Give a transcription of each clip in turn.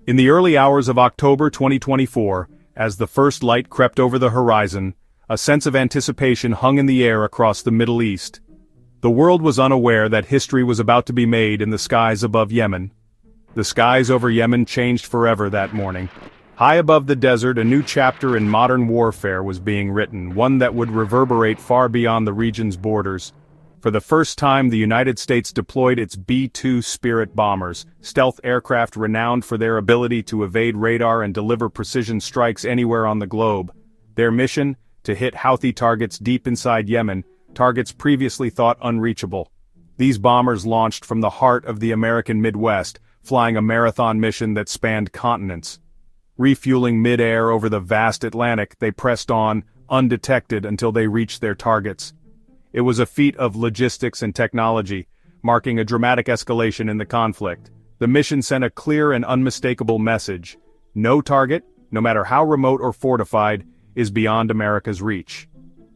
In the early hours of October 2024, as the first light crept over the horizon, a sense of anticipation hung in the air across the Middle East. The world was unaware that history was about to be made in the skies above Yemen. The skies over Yemen changed forever that morning. High above the desert, a new chapter in modern warfare was being written, one that would reverberate far beyond the region's borders. For the first time, the United States deployed its B-2 Spirit bombers, stealth aircraft renowned for their ability to evade radar and deliver precision strikes anywhere on the globe. Their mission? To hit Houthi targets deep inside Yemen, targets previously thought unreachable. These bombers launched from the heart of the American Midwest, flying a marathon mission that spanned continents. Refueling mid-air over the vast Atlantic, they pressed on, undetected until they reached their targets. It was a feat of logistics and technology, marking a dramatic escalation in the conflict. The mission sent a clear and unmistakable message. No target, no matter how remote or fortified, is beyond America's reach.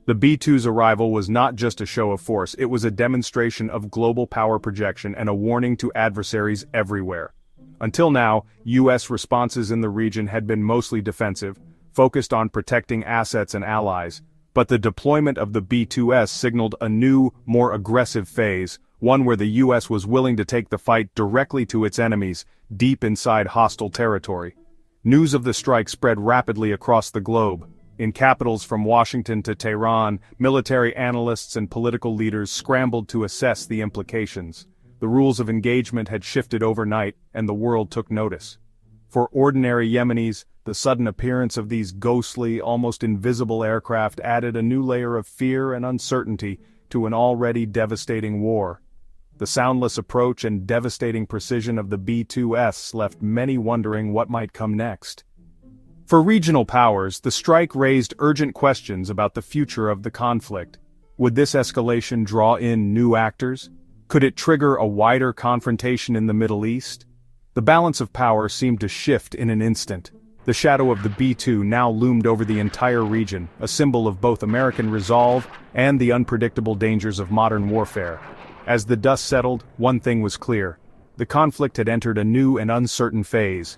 The B-2's arrival was not just a show of force, it was a demonstration of global power projection and a warning to adversaries everywhere. Until now, U.S. responses in the region had been mostly defensive, focused on protecting assets and allies. But the deployment of the B-2S signaled a new, more aggressive phase, one where the U.S. was willing to take the fight directly to its enemies, deep inside hostile territory. News of the strike spread rapidly across the globe. In capitals from Washington to Tehran, military analysts and political leaders scrambled to assess the implications. The rules of engagement had shifted overnight, and the world took notice. For ordinary Yemenis, the sudden appearance of these ghostly, almost invisible aircraft added a new layer of fear and uncertainty to an already devastating war. The soundless approach and devastating precision of the B-2S left many wondering what might come next. For regional powers, the strike raised urgent questions about the future of the conflict. Would this escalation draw in new actors? Could it trigger a wider confrontation in the Middle East? The balance of power seemed to shift in an instant. The shadow of the B-2 now loomed over the entire region, a symbol of both American resolve and the unpredictable dangers of modern warfare. As the dust settled, one thing was clear. The conflict had entered a new and uncertain phase.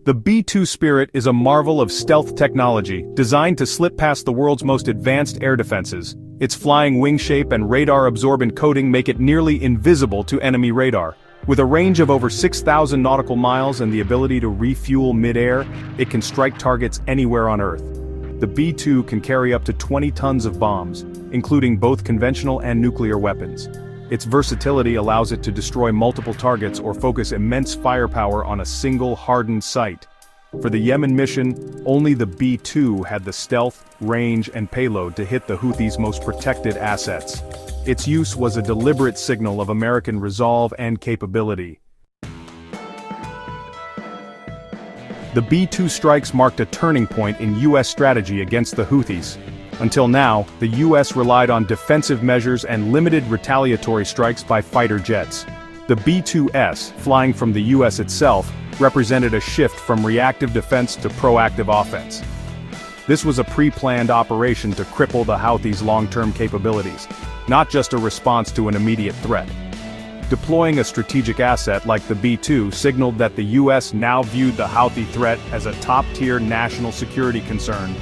The B-2 Spirit is a marvel of stealth technology, designed to slip past the world's most advanced air defenses. Its flying wing shape and radar-absorbent coating make it nearly invisible to enemy radar. With a range of over 6,000 nautical miles and the ability to refuel mid-air, it can strike targets anywhere on Earth. The B-2 can carry up to 20 tons of bombs, including both conventional and nuclear weapons. Its versatility allows it to destroy multiple targets or focus immense firepower on a single hardened site. For the Yemen mission, only the B-2 had the stealth, range, and payload to hit the Houthis' most protected assets. Its use was a deliberate signal of American resolve and capability. The B-2 strikes marked a turning point in U.S. strategy against the Houthis. Until now, the U.S. relied on defensive measures and limited retaliatory strikes by fighter jets. The B-2S, flying from the U.S. itself, represented a shift from reactive defense to proactive offense. This was a pre-planned operation to cripple the Houthis' long-term capabilities, not just a response to an immediate threat. Deploying a strategic asset like the B-2 signaled that the U.S. now viewed the Houthi threat as a top-tier national security concern.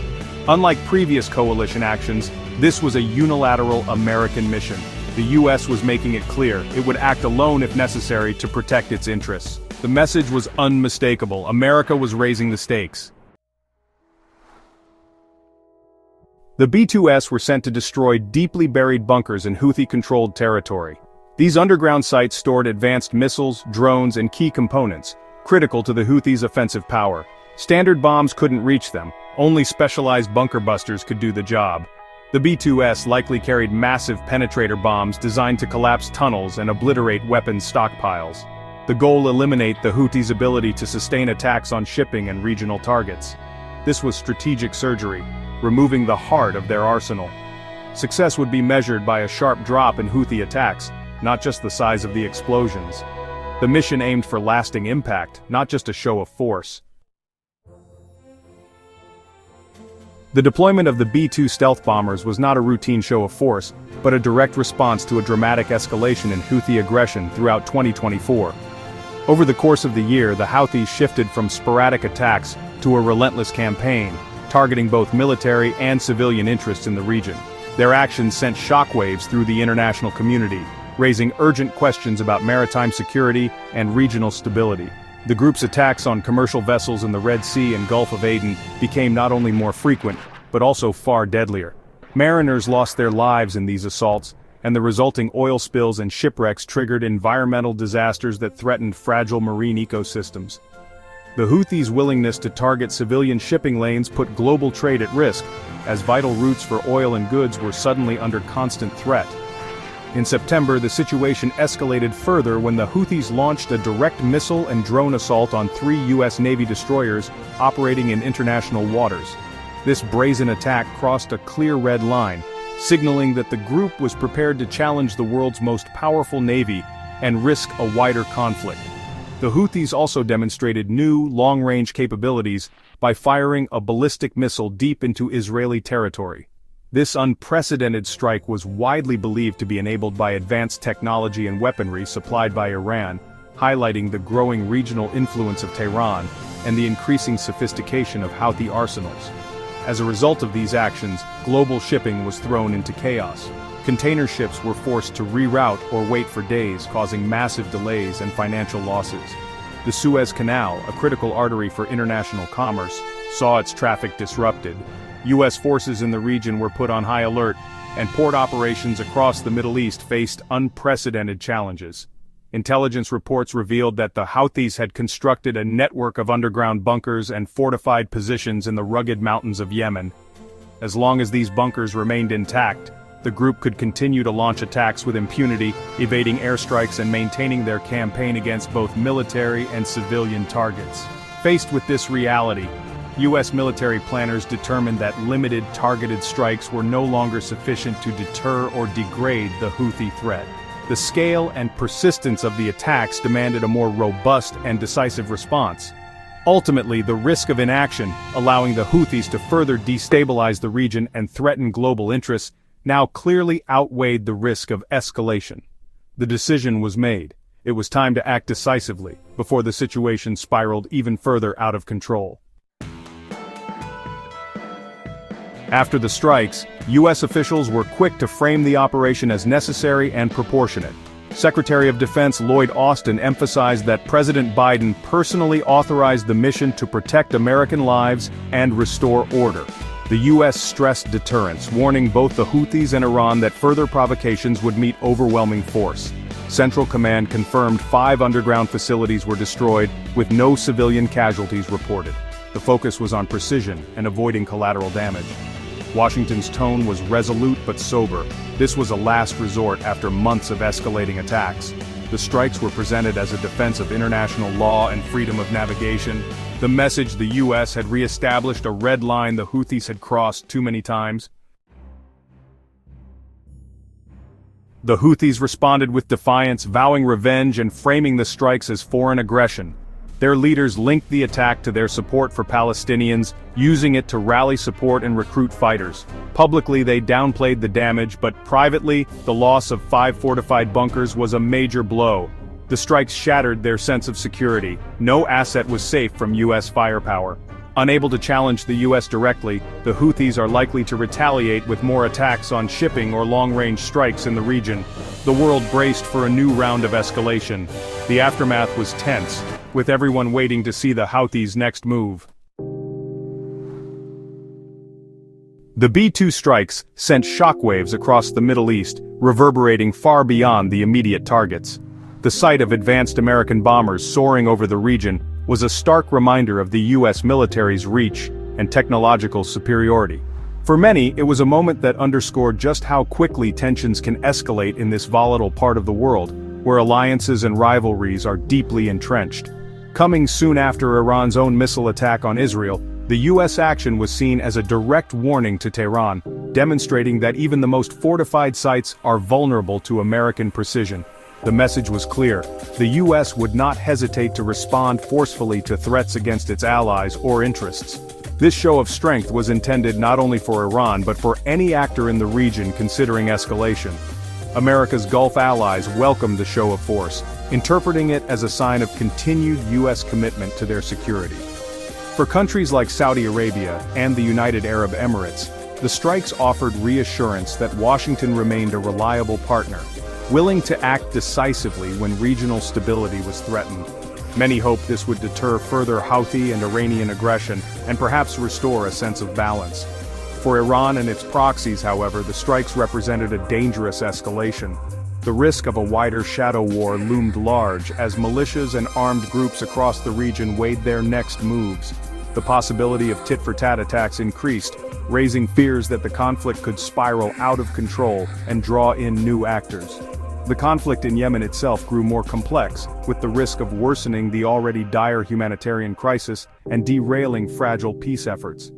Unlike previous coalition actions, this was a unilateral American mission. The U.S. was making it clear it would act alone if necessary to protect its interests. The message was unmistakable. America was raising the stakes. The B-2S were sent to destroy deeply buried bunkers in Houthi-controlled territory. These underground sites stored advanced missiles, drones, and key components, critical to the Houthis' offensive power. Standard bombs couldn't reach them. Only specialized bunker busters could do the job. The B-2S likely carried massive penetrator bombs designed to collapse tunnels and obliterate weapons stockpiles. The goal: eliminate the Houthis' ability to sustain attacks on shipping and regional targets. This was strategic surgery, removing the heart of their arsenal. Success would be measured by a sharp drop in Houthi attacks, not just the size of the explosions. The mission aimed for lasting impact, not just a show of force. The deployment of the B-2 stealth bombers was not a routine show of force, but a direct response to a dramatic escalation in Houthi aggression throughout 2024. Over the course of the year, the Houthis shifted from sporadic attacks to a relentless campaign, targeting both military and civilian interests in the region. Their actions sent shockwaves through the international community, raising urgent questions about maritime security and regional stability. The group's attacks on commercial vessels in the Red Sea and Gulf of Aden became not only more frequent, but also far deadlier. Mariners lost their lives in these assaults, and the resulting oil spills and shipwrecks triggered environmental disasters that threatened fragile marine ecosystems. The Houthis' willingness to target civilian shipping lanes put global trade at risk, as vital routes for oil and goods were suddenly under constant threat. In September, the situation escalated further when the Houthis launched a direct missile and drone assault on 3 U.S. Navy destroyers operating in international waters. This brazen attack crossed a clear red line, signaling that the group was prepared to challenge the world's most powerful navy and risk a wider conflict. The Houthis also demonstrated new, long-range capabilities by firing a ballistic missile deep into Israeli territory. This unprecedented strike was widely believed to be enabled by advanced technology and weaponry supplied by Iran, highlighting the growing regional influence of Tehran and the increasing sophistication of Houthi arsenals. As a result of these actions, global shipping was thrown into chaos. Container ships were forced to reroute or wait for days, causing massive delays and financial losses. The Suez Canal, a critical artery for international commerce, saw its traffic disrupted. U.S. forces in the region were put on high alert, and port operations across the Middle East faced unprecedented challenges. Intelligence reports revealed that the Houthis had constructed a network of underground bunkers and fortified positions in the rugged mountains of Yemen. As long as these bunkers remained intact, the group could continue to launch attacks with impunity, evading airstrikes and maintaining their campaign against both military and civilian targets. Faced with this reality, U.S. military planners determined that limited targeted strikes were no longer sufficient to deter or degrade the Houthi threat. The scale and persistence of the attacks demanded a more robust and decisive response. Ultimately, the risk of inaction, allowing the Houthis to further destabilize the region and threaten global interests, now clearly outweighed the risk of escalation. The decision was made. It was time to act decisively, before the situation spiraled even further out of control. After the strikes, U.S. officials were quick to frame the operation as necessary and proportionate. Secretary of Defense Lloyd Austin emphasized that President Biden personally authorized the mission to protect American lives and restore order. The U.S. stressed deterrence, warning both the Houthis and Iran that further provocations would meet overwhelming force. Central Command confirmed 5 underground facilities were destroyed, with no civilian casualties reported. The focus was on precision and avoiding collateral damage. Washington's tone was resolute but sober. This was a last resort after months of escalating attacks. The strikes were presented as a defense of international law and freedom of navigation. The message the U.S. had re-established a red line the Houthis had crossed too many times. The Houthis responded with defiance, vowing revenge and framing the strikes as foreign aggression. Their leaders linked the attack to their support for Palestinians, using it to rally support and recruit fighters. Publicly, they downplayed the damage, but privately, the loss of 5 fortified bunkers was a major blow. The strikes shattered their sense of security. No asset was safe from U.S. firepower. Unable to challenge the U.S. directly, the Houthis are likely to retaliate with more attacks on shipping or long-range strikes in the region. The world braced for a new round of escalation. The aftermath was tense, with everyone waiting to see the Houthis' next move. The B-2 strikes sent shockwaves across the Middle East, reverberating far beyond the immediate targets. The sight of advanced American bombers soaring over the region was a stark reminder of the U.S. military's reach and technological superiority. For many, it was a moment that underscored just how quickly tensions can escalate in this volatile part of the world, where alliances and rivalries are deeply entrenched. Coming soon after Iran's own missile attack on Israel, the U.S. action was seen as a direct warning to Tehran, demonstrating that even the most fortified sites are vulnerable to American precision. The message was clear: the U.S. would not hesitate to respond forcefully to threats against its allies or interests. This show of strength was intended not only for Iran but for any actor in the region considering escalation. America's Gulf allies welcomed the show of force, interpreting it as a sign of continued U.S. commitment to their security. For countries like Saudi Arabia and the United Arab Emirates, the strikes offered reassurance that Washington remained a reliable partner, willing to act decisively when regional stability was threatened. Many hoped this would deter further Houthi and Iranian aggression and perhaps restore a sense of balance. For Iran and its proxies, however, the strikes represented a dangerous escalation. The risk of a wider shadow war loomed large as militias and armed groups across the region weighed their next moves. The possibility of tit-for-tat attacks increased, raising fears that the conflict could spiral out of control and draw in new actors. The conflict in Yemen itself grew more complex, with the risk of worsening the already dire humanitarian crisis and derailing fragile peace efforts.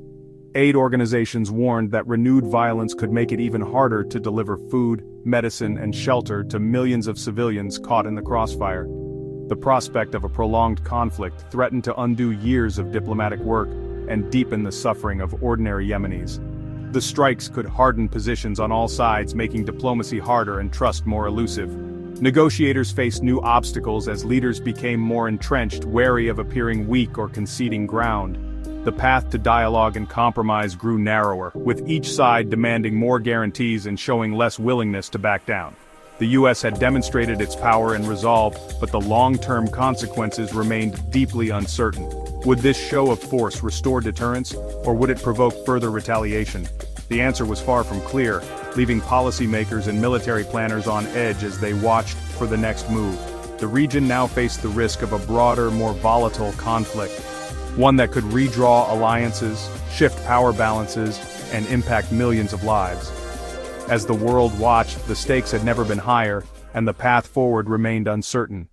Aid organizations warned that renewed violence could make it even harder to deliver food, medicine, and shelter to millions of civilians caught in the crossfire. The prospect of a prolonged conflict threatened to undo years of diplomatic work and deepen the suffering of ordinary Yemenis. The strikes could harden positions on all sides, making diplomacy harder and trust more elusive. Negotiators faced new obstacles as leaders became more entrenched, wary of appearing weak or conceding ground. The path to dialogue and compromise grew narrower, with each side demanding more guarantees and showing less willingness to back down. The U.S. had demonstrated its power and resolve, but the long-term consequences remained deeply uncertain. Would this show of force restore deterrence, or would it provoke further retaliation? The answer was far from clear, leaving policymakers and military planners on edge as they watched for the next move. The region now faced the risk of a broader, more volatile conflict, one that could redraw alliances, shift power balances, and impact millions of lives. As the world watched, the stakes had never been higher, and the path forward remained uncertain.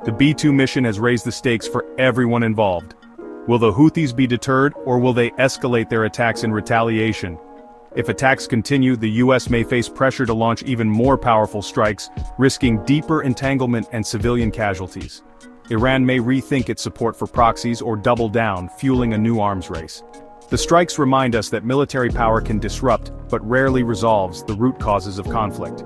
The B-2 mission has raised the stakes for everyone involved. Will the Houthis be deterred, or will they escalate their attacks in retaliation? If attacks continue, the U.S. may face pressure to launch even more powerful strikes, risking deeper entanglement and civilian casualties. Iran may rethink its support for proxies or double down, fueling a new arms race. The strikes remind us that military power can disrupt, but rarely resolves, the root causes of conflict.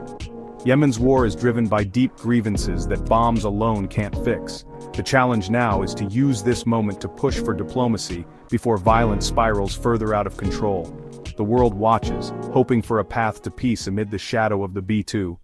Yemen's war is driven by deep grievances that bombs alone can't fix. The challenge now is to use this moment to push for diplomacy before violence spirals further out of control. The world watches, hoping for a path to peace amid the shadow of the B-2.